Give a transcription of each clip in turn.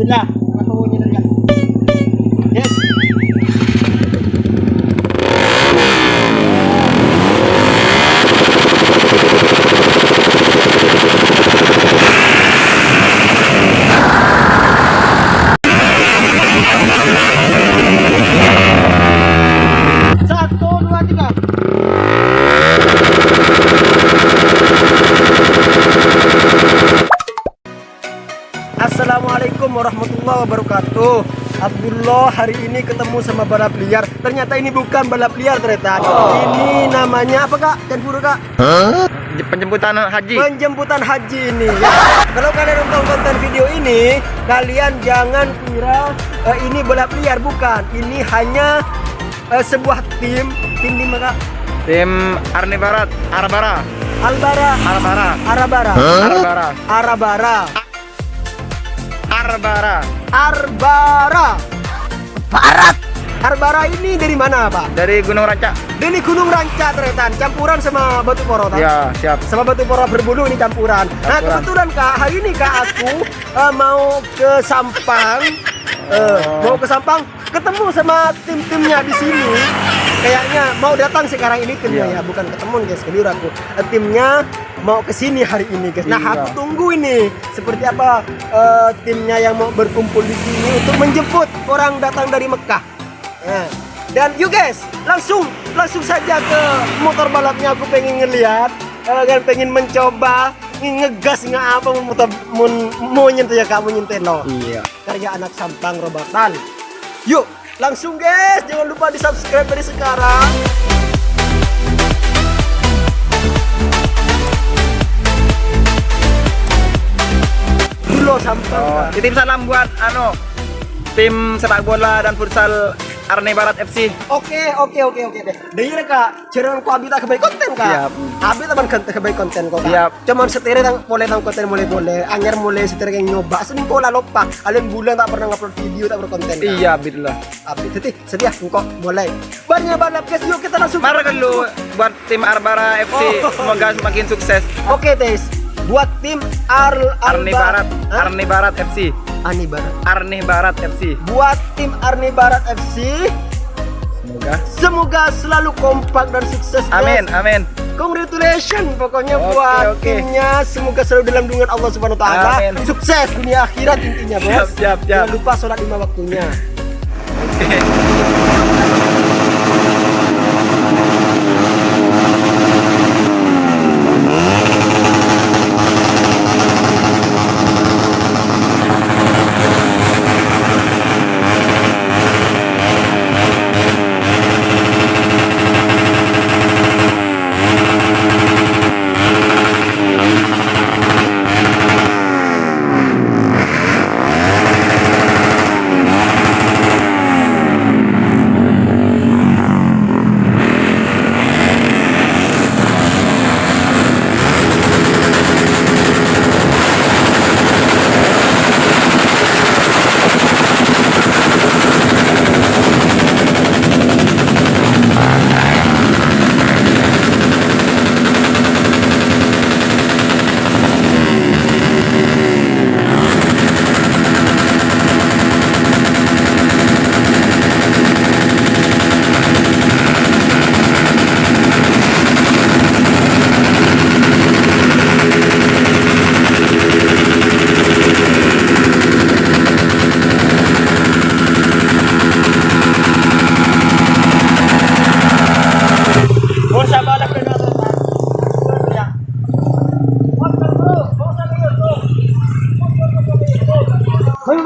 Bismillah. Apa bunyi tadi kan? Yes. Satu, dua, tiga. Assalamualaikum warahmatullahi wabarakatuh. Abdullah hari ini ketemu sama balap liar. Ternyata ini bukan balap liar ternyata. Ini namanya apa kak? Campur kak? Penjemputan haji. Penjemputan haji ini ya. Kalau kalian nonton konten video ini, kalian jangan kira ini balap liar, bukan. Ini hanya sebuah tim di mana? Tim Arni Barat, Arabara. Albara. Arabara. Arabara. Arabara. Arabara. Arbara. Arbara. Barat. Arbara ini dari mana Pak? Dari Gunung Ranca. Ini Gunung Ranca ternyata, campuran sama Batu Poro kan? Ya, siap. Sama Batu Poro berbulu ini campuran. Nah kebetulan kak, hari ini kak aku mau ke Sampang, ketemu sama tim-timnya di sini. Kayaknya mau datang sekarang ini timnya ya, bukan ketemu guys, keliru aku. Timnya mau ke sini hari ini guys. Nah aku tunggu ini seperti apa timnya yang mau berkumpul di sini untuk menjemput orang datang dari Mekah. Nah, dan you guys langsung saja ke motor balapnya. Aku pengen ngelihat, kan pengen mencoba ngegas nggak apa mau nyentuh ya kamu nyentuh no. Iya. Karya anak Sampang Robatan. Yuk langsung guys, jangan lupa di subscribe dari sekarang. Dulu Sampang. Titip salam buat tim sepak bola dan futsal Arni Barat FC. Oke deh. Dengar kak, jangan kau abis tak kebaik konten kak. Siap. Abis teman kebaik konten kau kak. Siap. Cuman setir tang konten boleh. Anyar mulai setir yang nyoba. Senin kau lah lupa. Kalian bulan tak pernah ngupload video, tak berkonten. Iya, billah. Abis setia engkau mulai. Banyak balap guys, yuk kita langsung. Mari dulu buat tim Arbara FC. Semoga semakin sukses. Oke tes. Buat tim Arni Barat, Arni Barat FC. Arni Barat. Arni Barat FC. Buat tim Arni Barat FC, semoga selalu kompak dan sukses. Amin, guys. amin. Congratulations pokoknya Oke, buat oke. timnya, semoga selalu dalam lindungan Allah Subhanahu wa taala. Amin. Sukses dunia akhirat intinya, Bos. Siap. Jangan lupa sholat 5 waktunya.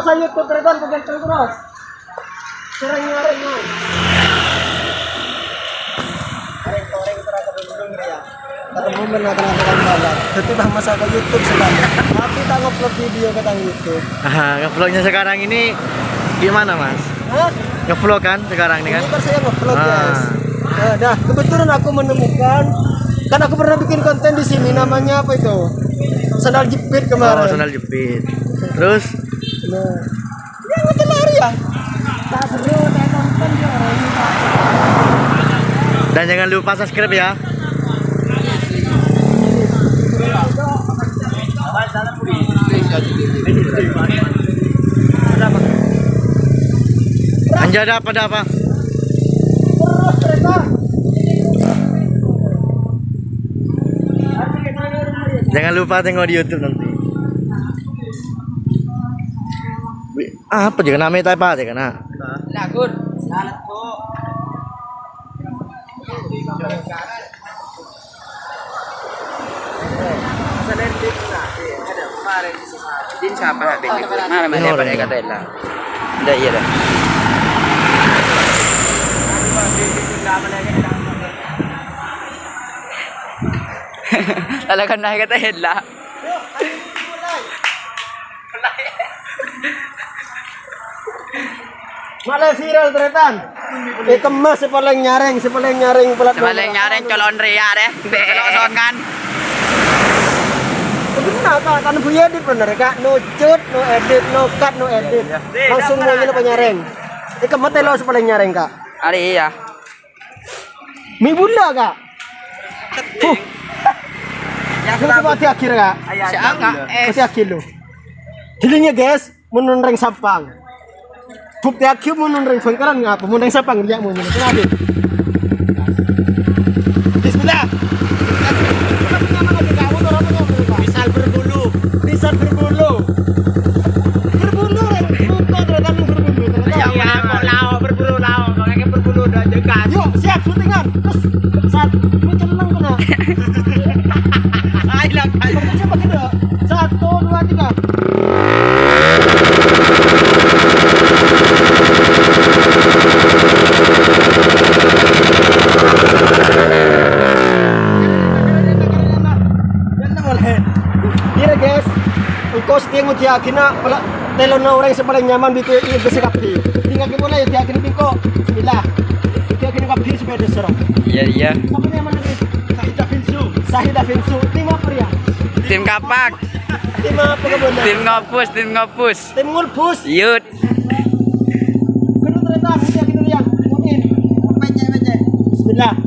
Sa YouTube Redon pagantang terus. Serang-serang mo. Koreng terasa dulu ya. Ketemu menatang-natang balap. Itu dah masa ke YouTube sekarang. Tapi tak ngupload video ke YouTube. Ngevlognya sekarang ini gimana, Mas? Hah? Ngevlog kan sekarang ini kan? Ini kan saya ngevlog guys. Nah, kebetulan aku menemukan, kan aku pernah bikin konten di sini namanya apa itu? Sandal jepit kemarin. Oh, sandal jepit. Terus Nah, ya nggak lari ya. Tak seru, saya nonton ya orang ini. dan jangan lupa subscribe ya. Menjadi apa? Terus kereta. Jangan lupa tengok di YouTube nanti. Apa juga namanya apa aja kena? Lagun. Din siapa nak beli? Mana mana pada kata lah. Dah iya dah. Talagang nakikita hela. Malah viral teretan. Kemas si paling nyaring pelat. Sebaliknya nyaring colon ria deh. Colon kan. Benar kak, kan punya edit bener kak. No cut, no edit, no cut, no edit. Langsung mau nyala penyaring. Kemas telo si paling nyaring kak. Ada iya. Mi bunda kak. Yang coba di akhir kak. Siapa? Di akhir lo. Dilinya guys, menunreng sampang. Tup di akhir menunreng bangkaran ngapa? Menunreng sampang dia mau menunreng. Kenapa? Bismillah. Pisal berbulu. Berbulu muka ternyata berbulu. Berbulu lao. Makanya berbulu udah jaga. Yuk siap syutingan. Terus saat mencenang kena. Ayo coba kita. 1, 2, 3. Kira guys, engkau setia mau tiakina telon orang yang paling nyaman di besi kapi. Tinggal kita ya tiakina bingko. Bismillah. Tiakina kapi supaya serong. Iya. Siapa nyaman lagi? Sahida Finsu. Tim apa ya? Tim kapak. Tim apa kebenar? Tim ngopus. Tim ngulpus. Yut. Kena ternyata tiakina yang mungkin. Bismillah.